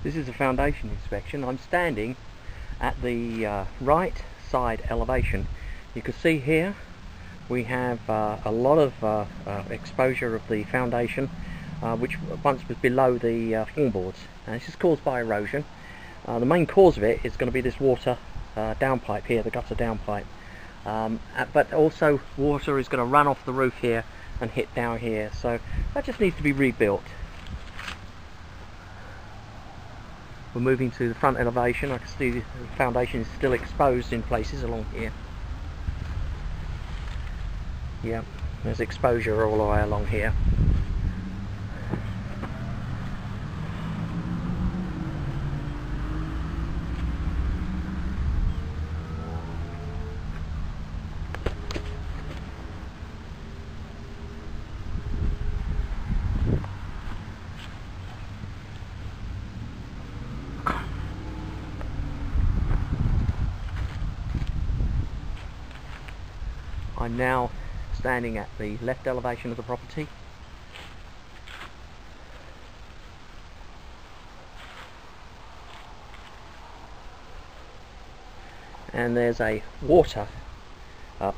This is a foundation inspection. I'm standing at the right side elevation. You can see here we have a lot of exposure of the foundation, which once was below the floorboards, and this is caused by erosion. The main cause of it is going to be this water downpipe here, the gutter downpipe, but also water is going to run off the roof here and hit down here, so that just needs to be rebuilt. We're moving to the front elevation. I can see the foundation is still exposed in places along here. Yeah, there's exposure all the way along here. I'm now standing at the left elevation of the property. And there's a water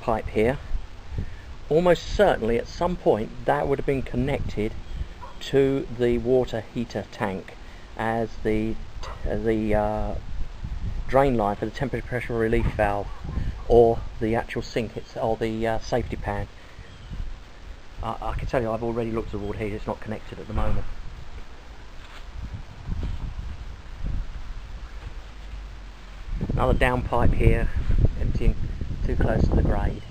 pipe here. Almost certainly at some point that would have been connected to the water heater tank as the drain line for the temperature pressure relief valve, or the actual sink, or the safety pan. I can tell you I've already looked at the water heater, it's not connected at the moment. Another downpipe here, emptying too close to the grade.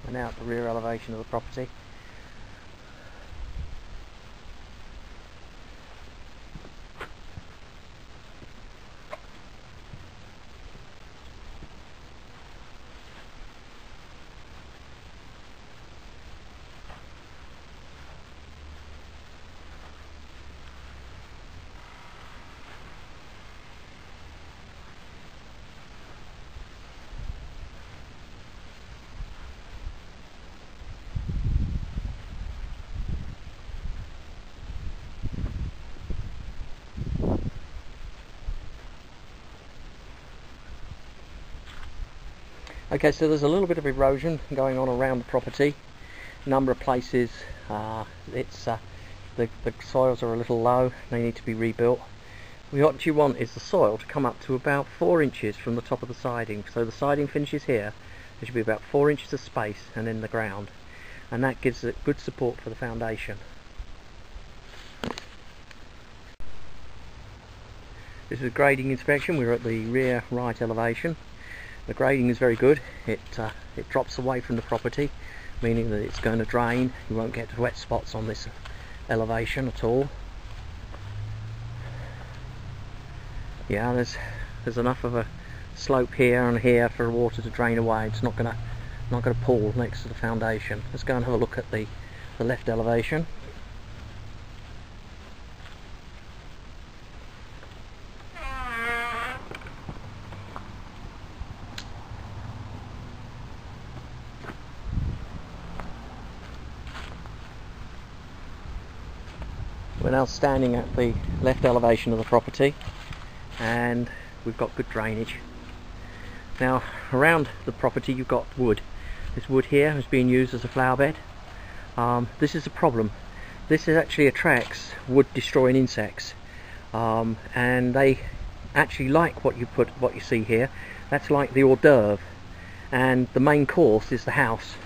We're now at the rear elevation of the property. Okay, so there's a little bit of erosion going on around the property. A number of places the soils are a little low, they need to be rebuilt. What you want is the soil to come up to about 4 inches from the top of the siding. So the siding finishes here, there should be about 4 inches of space and in the ground, and that gives it good support for the foundation. This is a grading inspection. We're at the rear right elevation. The grading is very good. It drops away from the property, meaning that it's going to drain. You won't get wet spots on this elevation at all. Yeah, there's enough of a slope here and here for water to drain away. It's not gonna pool next to the foundation. Let's go and have a look at the left elevation. We're now standing at the left elevation of the property, and we've got good drainage. Now around the property you've got wood. This wood here is being used as a flower bed. This is a problem. This actually attracts wood destroying insects, and they actually like what you see here. That's like the hors d'oeuvre, and the main course is the house.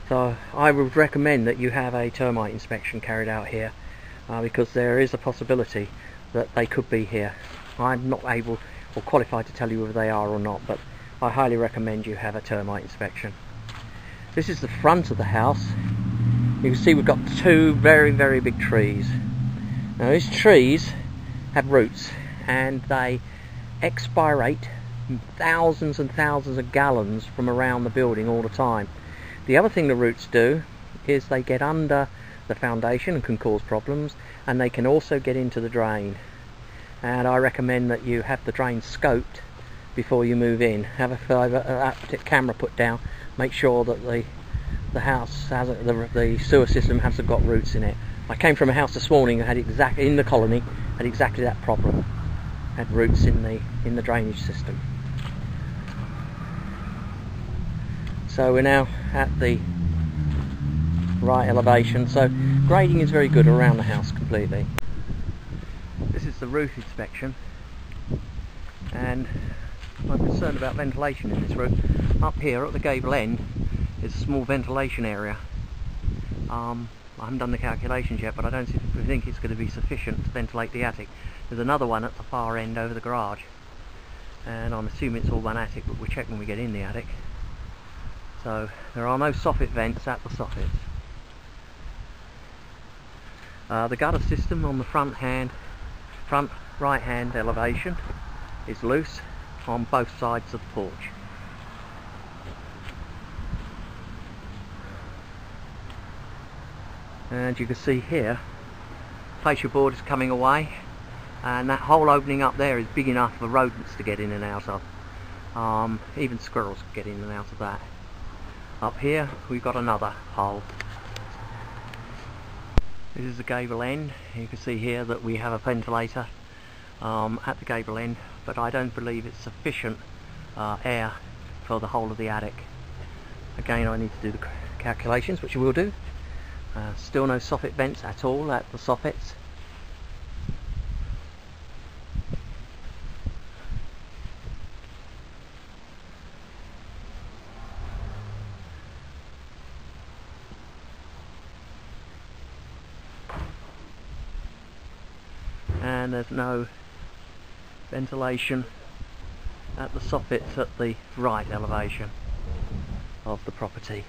So I would recommend that you have a termite inspection carried out here, because there is a possibility that they could be here. I'm not able or qualified to tell you whether they are or not, but I highly recommend you have a termite inspection. This is the front of the house. You can see we've got two very, very big trees. Now these trees have roots and they expirate thousands and thousands of gallons from around the building all the time. The other thing the roots do is they get under the foundation and can cause problems, and they can also get into the drain. And I recommend that you have the drain scoped before you move in. Have a camera put down, make sure that the house hasn't, the sewer system hasn't got roots in it. I came from a house this morning that had exactly, in the colony, had exactly that problem. Had roots in the drainage system. So we're now at the right elevation, so grading is very good around the house completely. This is the roof inspection, and I'm concerned about ventilation in this roof. Up here at the gable end is a small ventilation area. I haven't done the calculations yet, but I don't think it's going to be sufficient to ventilate the attic. There's another one at the far end over the garage, and I'm assuming it's all one attic, but we'll check when we get in the attic. So there are no soffit vents at the soffits. The gutter system on the front right hand elevation is loose on both sides of the porch. And you can see here, fascia board is coming away, and that hole opening up there is big enough for rodents to get in and out of. Even squirrels can get in and out of that. Up here we've got another hole. This is the gable end. You can see here that we have a ventilator at the gable end, but I don't believe it's sufficient air for the whole of the attic. Again, I need to do the calculations, which I will do. Still no soffit vents at all at the soffits. And there's no ventilation at the soffits at the right elevation of the property.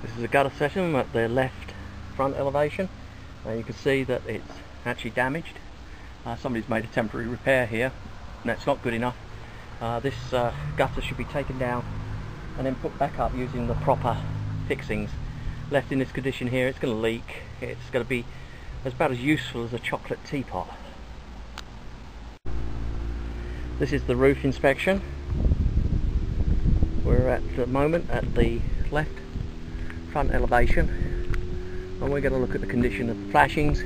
This is a gutter system at the left front elevation. You can see that it's actually damaged. Somebody's made a temporary repair here. That's not good enough. This gutter should be taken down and then put back up using the proper fixings. Left in this condition here, it's going to leak. It's going to be about as useful as a chocolate teapot. This is the roof inspection. We're at the moment at the left front elevation, and we're going to look at the condition of the flashings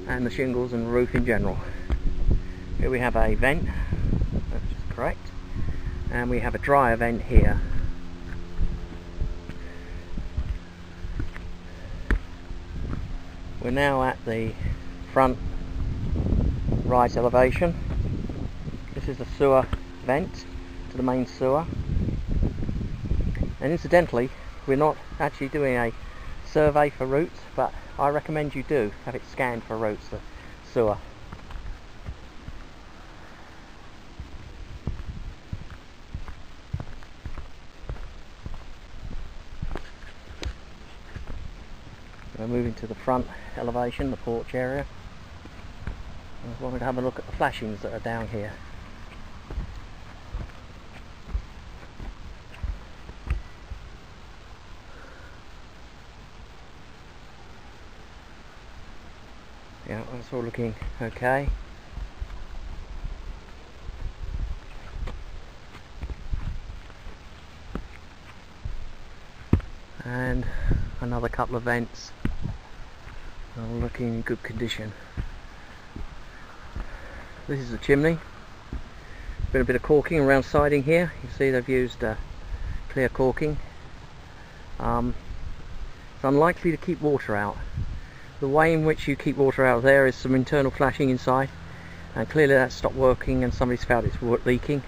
and the shingles and the roof in general. Here we have a vent, that's correct, and we have a dryer vent here. We're now at the front right elevation. This is the sewer vent to the main sewer. And incidentally, we're not actually doing a survey for roots, but I recommend you do have it scanned for roots, the sewer. We're moving to the front elevation, the porch area. I wanted to have a look at the flashings that are down here. Yeah, that's all looking okay. And another couple of vents are looking in good condition. This is the chimney. Been a bit of caulking around siding here. You see they've used clear caulking. It's unlikely to keep water out. The way in which you keep water out there is some internal flashing inside, and clearly that's stopped working and somebody's found it's leaking.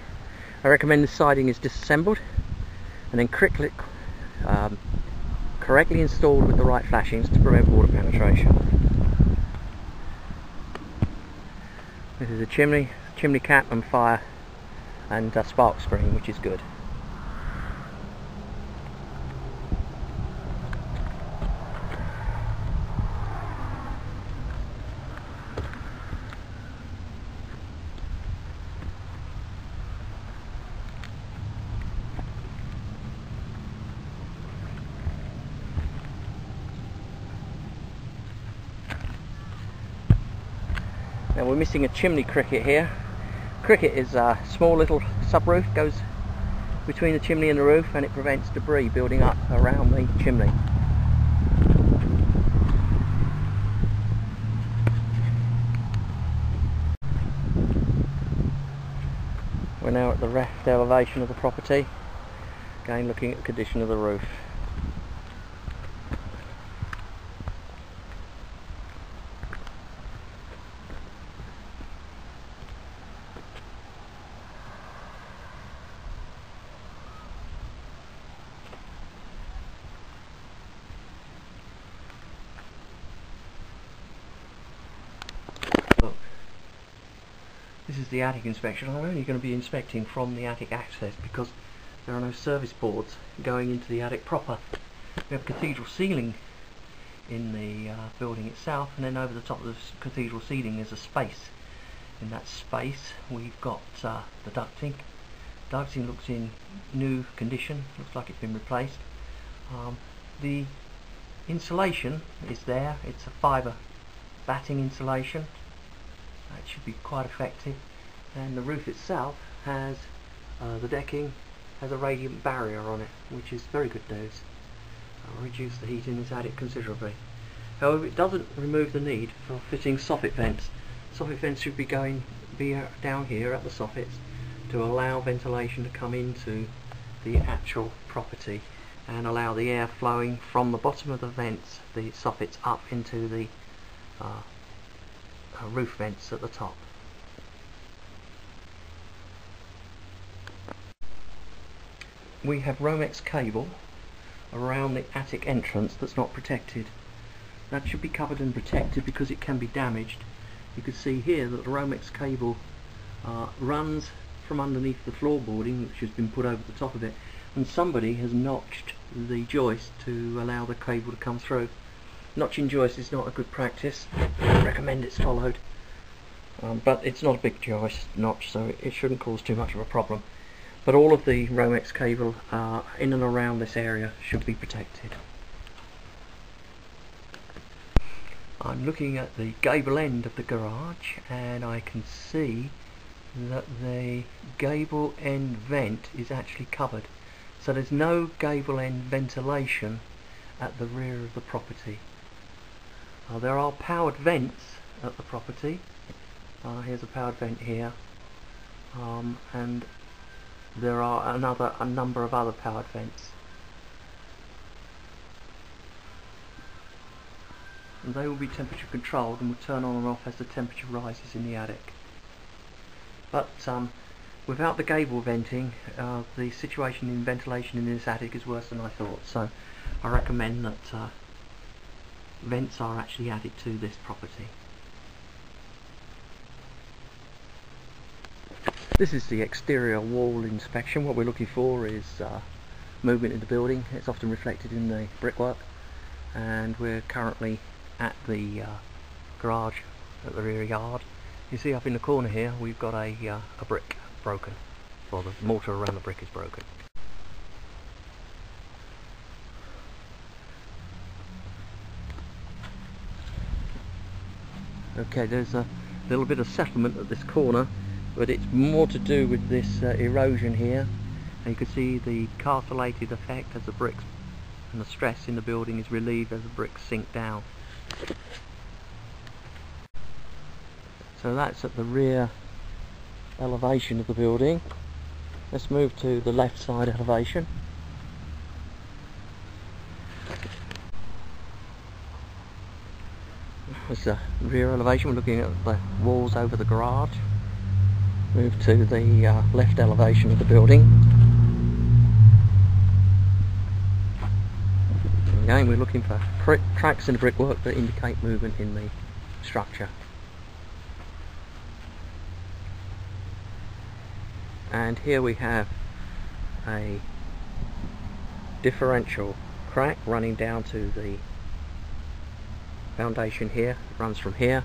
I recommend the siding is disassembled and then correctly installed with the right flashings to prevent water penetration. This is a chimney cap and fire and spark screen, which is good. Now we're missing a chimney cricket here. Cricket is a small little subroof, goes between the chimney and the roof, and it prevents debris building up around the chimney. We're now at the reft elevation of the property, again looking at the condition of the roof. This is the attic inspection. I'm only going to be inspecting from the attic access because there are no service boards going into the attic proper. We have a cathedral ceiling in the building itself, and then over the top of the cathedral ceiling there's a space. In that space we've got the ducting. Ducting looks in new condition, looks like it's been replaced. The insulation is there, it's a fibre batting insulation. That should be quite effective, and the roof itself has the decking has a radiant barrier on it, which is very good news. It'll reduce the heat in this attic considerably. However, it doesn't remove the need for fitting soffit vents. Soffit vents should be down here at the soffits to allow ventilation to come into the actual property and allow the air flowing from the bottom of the vents, the soffits, up into the roof vents at the top. We have Romex cable around the attic entrance that's not protected. That should be covered and protected because it can be damaged. You can see here that the Romex cable runs from underneath the floorboarding, which has been put over the top of it, and somebody has notched the joist to allow the cable to come through. Notching joist is not a good practice. I recommend it's followed, but it's not a big joist notch, so it shouldn't cause too much of a problem. But all of the Romex cable in and around this area should be protected. I'm looking at the gable end of the garage, and I can see that the gable end vent is actually covered, so there's no gable end ventilation at the rear of the property. There are powered vents at the property. Here's a powered vent here, and there are a number of other powered vents. And they will be temperature controlled and will turn on and off as the temperature rises in the attic. But without the gable venting, the situation in ventilation in this attic is worse than I thought, so I recommend that vents are actually added to this property. This is the exterior wall inspection. What we're looking for is movement in the building. It's often reflected in the brickwork, and we're currently at the garage at the rear yard. You see up in the corner here we've got a brick broken, or the mortar around the brick is broken. Okay, there's a little bit of settlement at this corner, but it's more to do with this erosion here. And you can see the castellated effect as the bricks and the stress in the building is relieved as the bricks sink down. So that's at the rear elevation of the building. Let's move to the left side elevation. That's the rear elevation. We're looking at the walls over the garage. Move to the left elevation of the building. Again, we're looking for cracks in the brickwork that indicate movement in the structure. And here we have a differential crack running down to the foundation here. It runs from here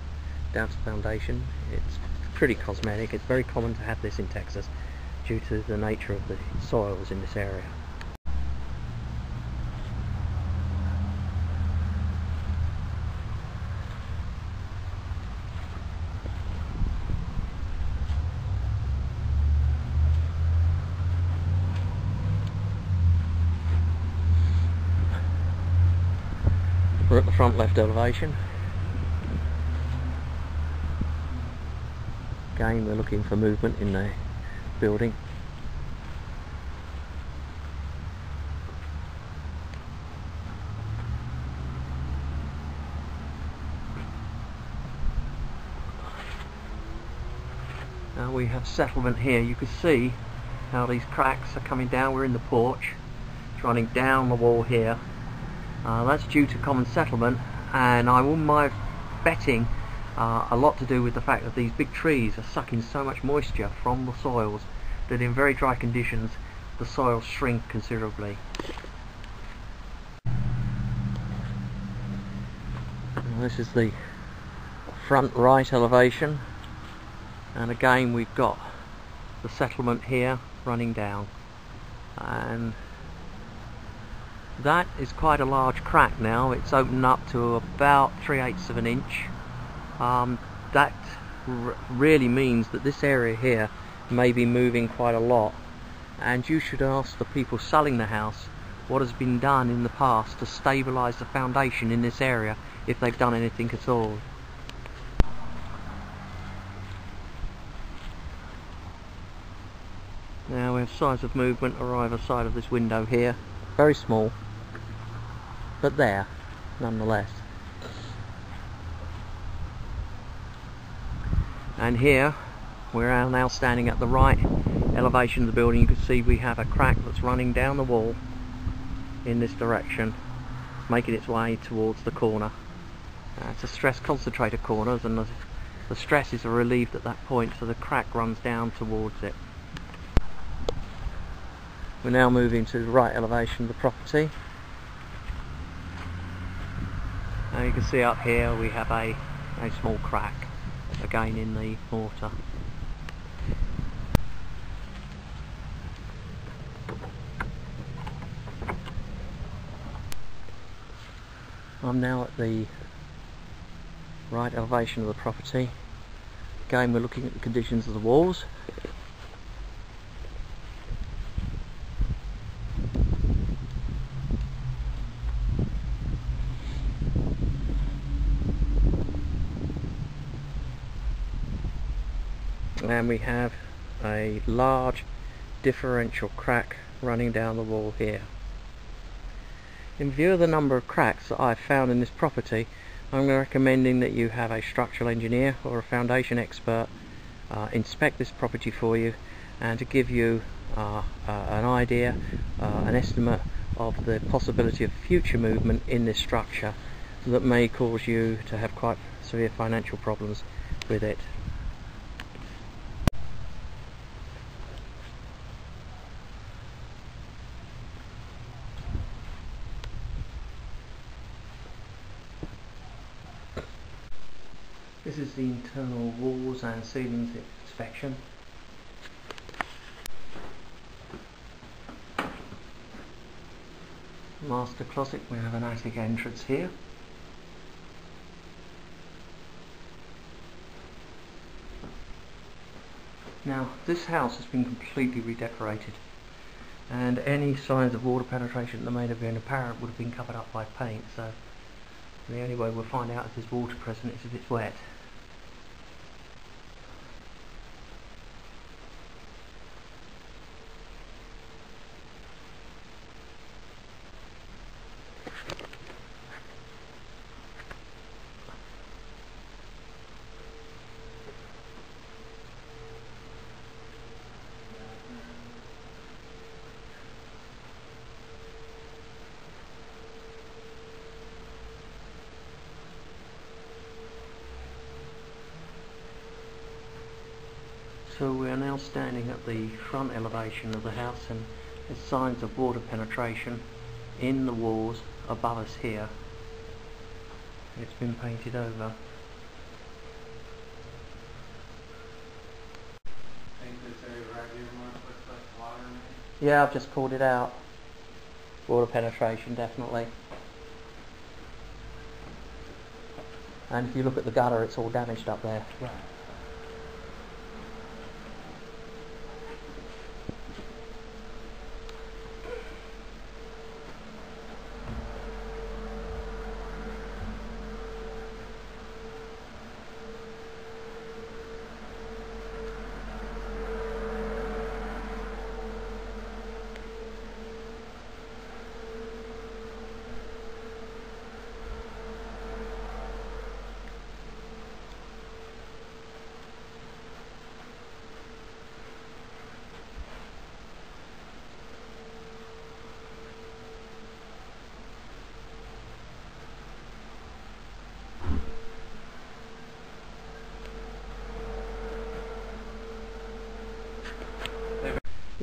down to the foundation. It's pretty cosmetic. It's very common to have this in Texas due to the nature of the soils in this area. We're at the front left elevation. Again, we're looking for movement in the building. Now we have settlement here. You can see how these cracks are coming down. We're in the porch. It's running down the wall here. That's due to common settlement, and I wouldn't mind betting a lot to do with the fact that these big trees are sucking so much moisture from the soils that in very dry conditions the soils shrink considerably. And this is the front right elevation, and again we've got the settlement here running down, and that is quite a large crack now. It's opened up to about 3/8 of an inch. That really means that this area here may be moving quite a lot, and you should ask the people selling the house what has been done in the past to stabilise the foundation in this area, if they've done anything at all. Now we have signs of movement on either side of this window here. Very small, but there nonetheless. And here we're now standing at the right elevation of the building. You can see we have a crack that's running down the wall in this direction, making its way towards the corner. It's a stress concentrator corner, and the stress is relieved at that point, so the crack runs down towards it. We're now moving to the right elevation of the property. And you can see up here we have a small crack, again in the mortar. I'm now at the right elevation of the property. Again, we're looking at the conditions of the walls. And we have a large differential crack running down the wall here. In view of the number of cracks that I've found in this property, I'm recommending that you have a structural engineer or a foundation expert inspect this property for you, and to give you an idea, an estimate of the possibility of future movement in this structure that may cause you to have quite severe financial problems with it. This is the internal walls and ceilings inspection. Master closet, we have an attic entrance here. Now this house has been completely redecorated, and any signs of water penetration that may have been apparent would have been covered up by paint, so the only way we'll find out if there's water present is if it's wet. So we are now standing at the front elevation of the house, and there's signs of water penetration in the walls above us here. It's been painted over. Yeah, I've just called it out. Water penetration, definitely. And if you look at the gutter, it's all damaged up there. Right.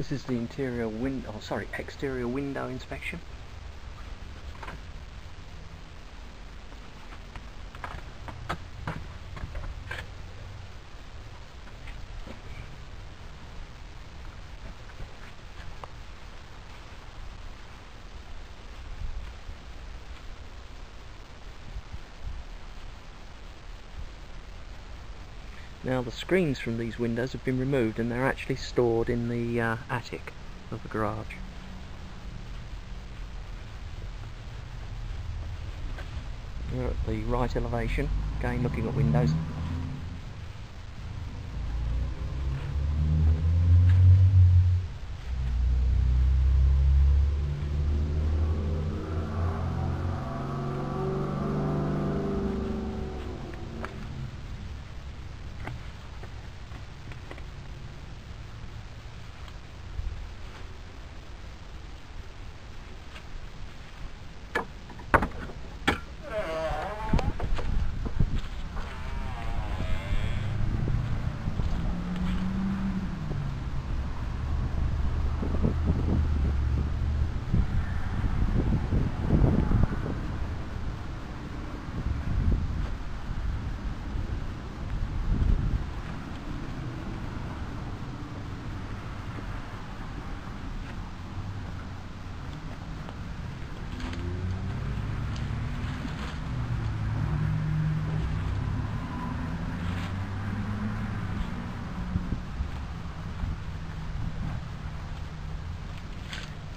This is the exterior window inspection. Now the screens from these windows have been removed and they're actually stored in the attic of the garage. We're at the right elevation, again looking at windows.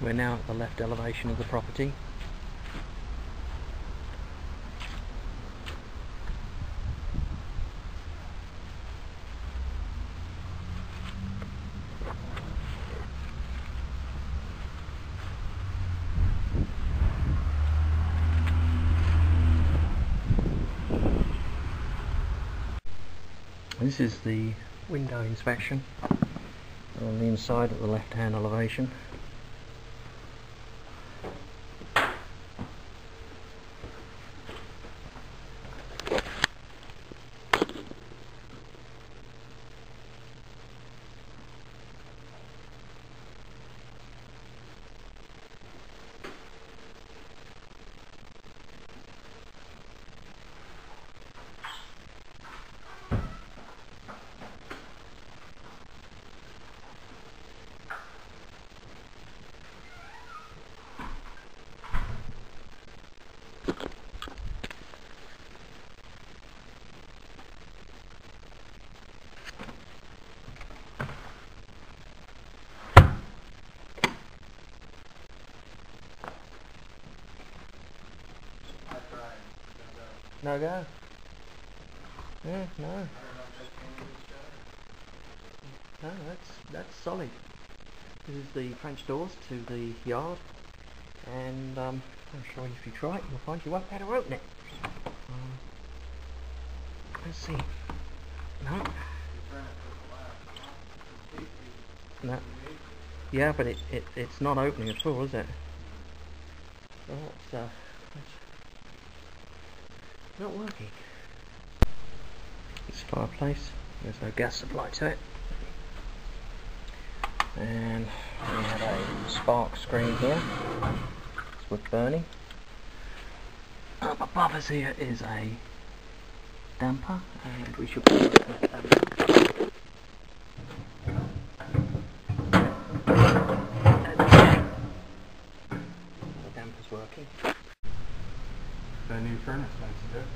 We're now at the left elevation of the property. This is the window inspection on the inside at the left hand elevation. No go. Yeah, no. No, that's solid. This is the French doors to the yard, and I'm sure if you try it, you'll find you won't be able to open it. Let's see. No. No. Yeah, but it's not opening at all, is it? Oh, it's not working. This fireplace, there's no gas supply to it, and we have a spark screen here. It's wood burning. Up above us here is a damper, and we should be able to open that damper. The damper's working. The new furnace makes a difference.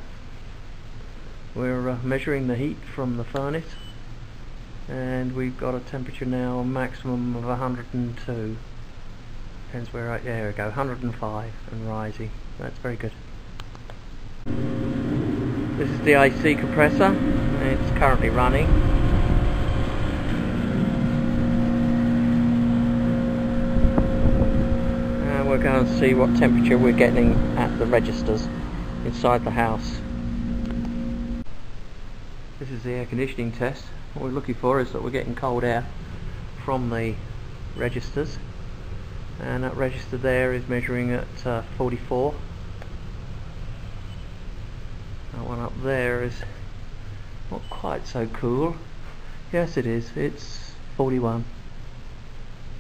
We're measuring the heat from the furnace, and we've got a temperature now maximum of 102. Depends where there we go, 105 and rising. That's very good. This is the AC compressor. It's currently running. And we're going to see what temperature we're getting at the registers inside the house. This is the air conditioning test. What we're looking for is that we're getting cold air from the registers, and that register there is measuring at 44. That one up there is not quite so cool. Yes, it is. It's 41.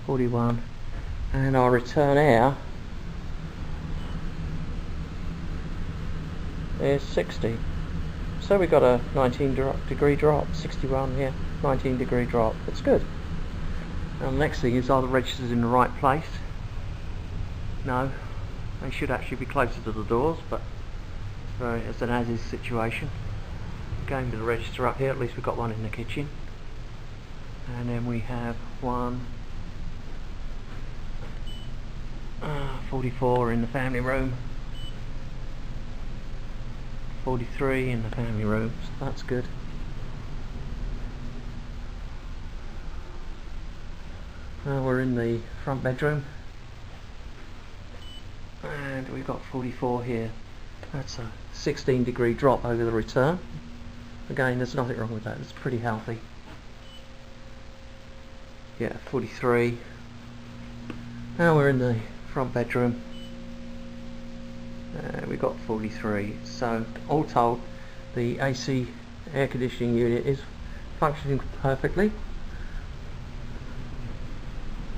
41, and our return air is 60. So we got a 19-degree drop, 61 here, 19-degree drop. That's good. Now the next thing is, are the registers in the right place? No, they should actually be closer to the doors, but it's an as-is situation. Going to the register up here, at least we've got one in the kitchen. And then we have one 44 in the family room, 43 in the family room, so that's good. Now we're in the front bedroom, and we've got 44 here. That's a 16-degree drop over the return. Again, there's nothing wrong with that, it's pretty healthy. Yeah, 43. Now we're in the front bedroom, we've got 43. So all told, the AC air conditioning unit is functioning perfectly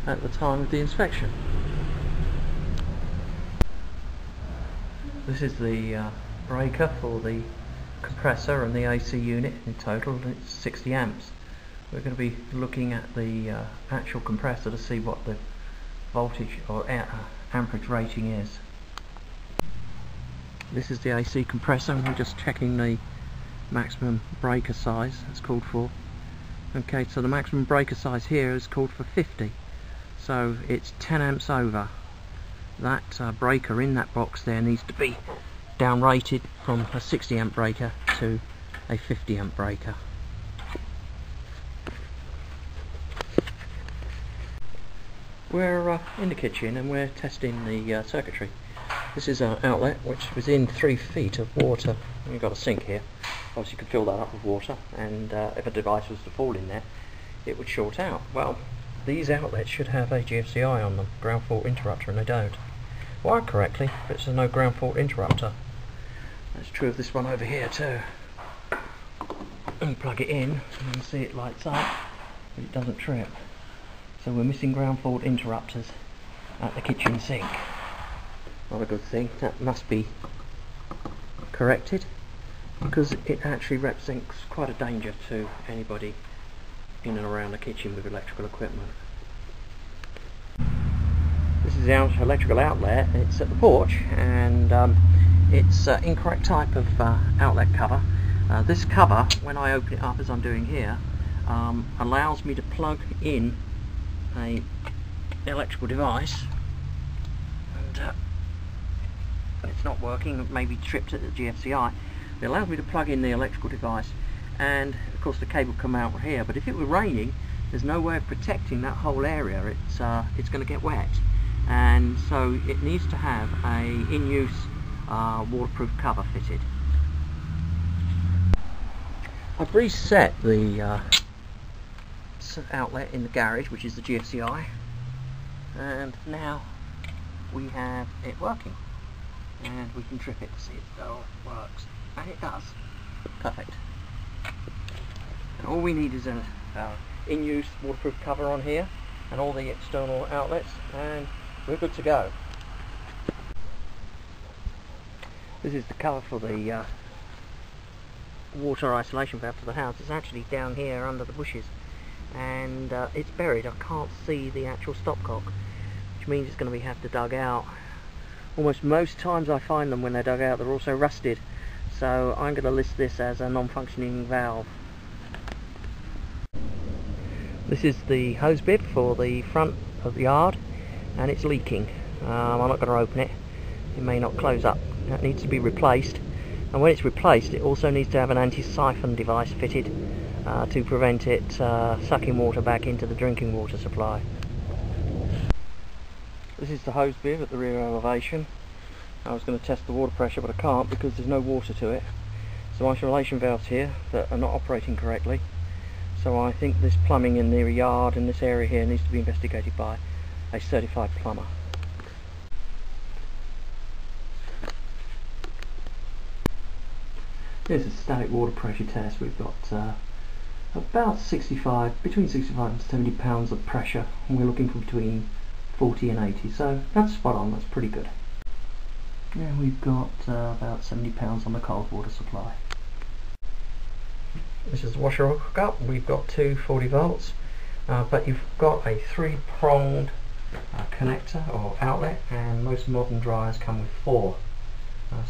at the time of the inspection. This is the breaker for the compressor and the AC unit. In total it's 60 amps. We're going to be looking at the actual compressor to see what the voltage or amperage rating is. This is the AC compressor, and we're just checking the maximum breaker size that's called for. Okay, so the maximum breaker size here is called for 50, so it's 10 amps over. That breaker in that box there needs to be down rated from a 60 amp breaker to a 50 amp breaker. We're in the kitchen and we're testing the circuitry. This is our outlet, which was in 3 feet of water. We've got a sink here. Obviously you could fill that up with water, and if a device was to fall in there it would short out. Well, these outlets should have a GFCI on them, ground fault interrupter, and they don't. Wired correctly, but it's a no ground fault interrupter. That's true of this one over here too. And plug it in, and you can see it lights up, but it doesn't trip. So we're missing ground fault interrupters at the kitchen sink. Not a good thing. That must be corrected, because it actually represents quite a danger to anybody in and around the kitchen with electrical equipment. This is the electrical outlet. It's at the porch, and it's incorrect type of outlet cover. This cover, when I open it up as I'm doing here, allows me to plug in a electrical device, and it's not working, maybe tripped at the GFCI. It allows me to plug in the electrical device, and of course the cable come out here, but if it were raining there's no way of protecting that whole area. It's going to get wet, and so it needs to have a in-use waterproof cover fitted. I've reset the outlet in the garage, which is the GFCI, and now we have it working, and we can trip it to see if it works, and it does. Perfect. And all we need is an in-use waterproof cover on here and all the external outlets, and we're good to go. This is the cover for the water isolation valve for the house. It's actually down here under the bushes, and it's buried. I can't see the actual stopcock, which means it's going to have to dug out. Almost most times I find them when they're dug out, they're also rusted, so I'm going to list this as a non-functioning valve. This is the hose bib for the front of the yard, and it's leaking. I'm not going to open it. It may not close up. That needs to be replaced, and when it's replaced it also needs to have an anti-siphon device fitted to prevent it sucking water back into the drinking water supply. This is the hose bib at the rear elevation. I was going to test the water pressure, but I can't because there's no water to it. Some isolation valves here that are not operating correctly, so I think this plumbing in the yard in this area here needs to be investigated by a certified plumber. Here's a static water pressure test. We've got about 65, between 65 and 70 pounds of pressure, and we're looking for between 40 and 80, so that's spot on, that's pretty good. Yeah, we've got about 70 pounds on the cold water supply. This is the washer oil hookup. We've got two 40 volts, but you've got a three-pronged connector or outlet, and most modern dryers come with four.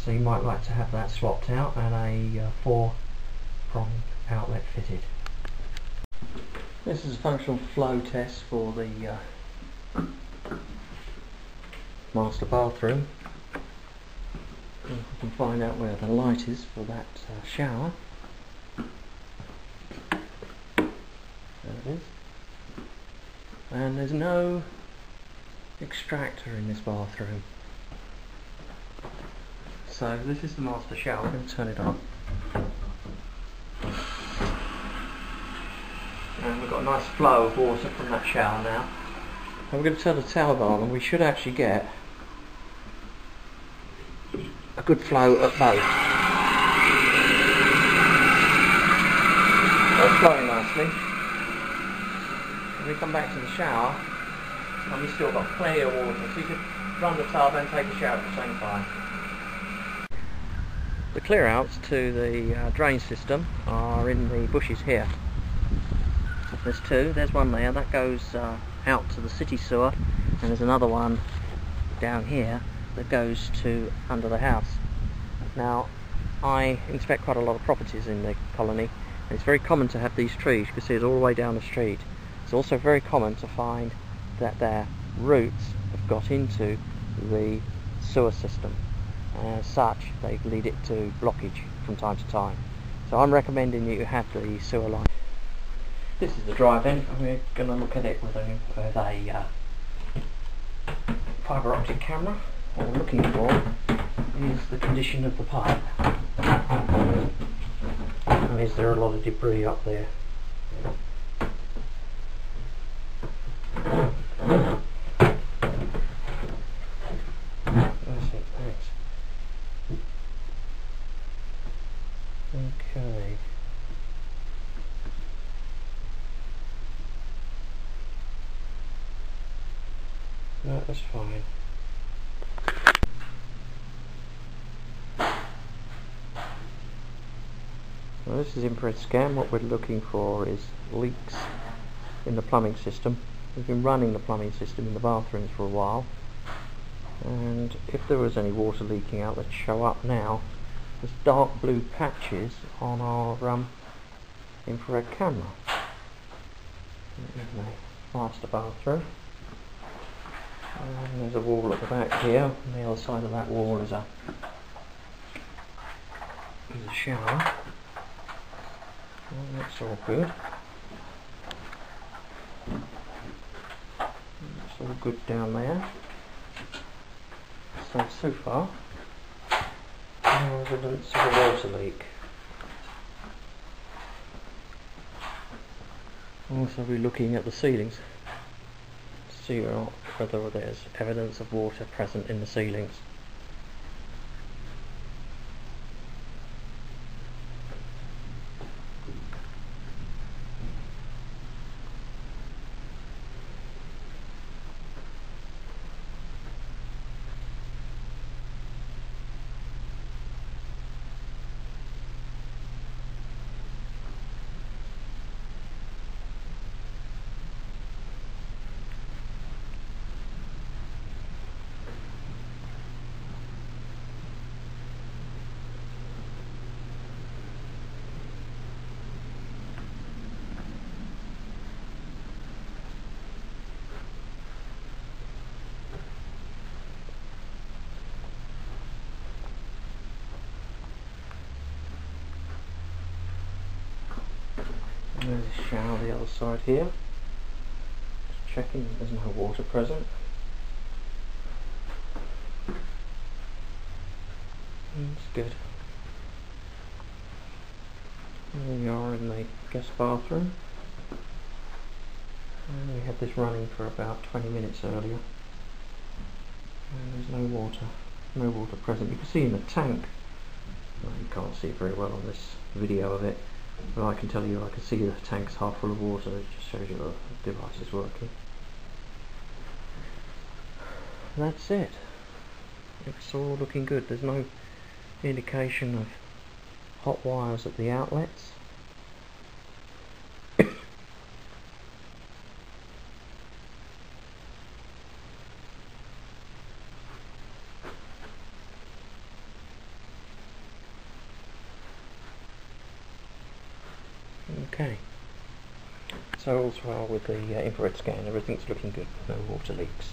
So you might like to have that swapped out and a four-pronged outlet fitted. This is a functional flow test for the master bathroom. We can find out where the light is for that shower. There it is. And there's no extractor in this bathroom. So this is the master shower. I'm going to turn it on. And we've got a nice flow of water from that shower now. And we're going to turn the towel on, and we should actually get a good flow at both. So it's flowing nicely. When we come back to the shower, and we've still got plenty of water, so you could run the tub and take a shower at the same time. The clear outs to the drain system are in the bushes here. There's two, there's one there, that goes out to the city sewer, and there's another one down here that goes to under the house. Now, I inspect quite a lot of properties in the colony, and it's very common to have these trees. You can see it's all the way down the street. It's also very common to find that their roots have got into the sewer system, and as such they lead it to blockage from time to time. So I'm recommending you have the sewer line. This is the drive in, and we're going to look at it with a fibre optic camera. What we're looking for is the condition of the pipe, and is there a lot of debris up there. That's it, thanks. Okay. No, that's fine. Well, this is infrared scan. What we're looking for is leaks in the plumbing system. We've been running the plumbing system in the bathrooms for a while, and if there was any water leaking out, let's show up now. There's dark blue patches on our infrared camera. In the master bathroom. And there's a wall at the back here. On the other side of that wall is a shower. Well, that's all good. It's all good down there. So far, no evidence of a water leak. Also, we're looking at the ceilings to see whether there's evidence of water present in the ceilings. There's a shower the other side here. Just checking there's no water present. That's good. Here we are in the guest bathroom. And we had this running for about 20 minutes earlier. And there's no water present. You can see in the tank, well, you can't see it very well on this video of it, Well, I can tell you, I can see the tank's half full of water. It just shows you the device is working. And that's it. It's all looking good. There's no indication of hot wires at the outlets. Okay, so all's well with the infrared scan. Everything's looking good. No water leaks.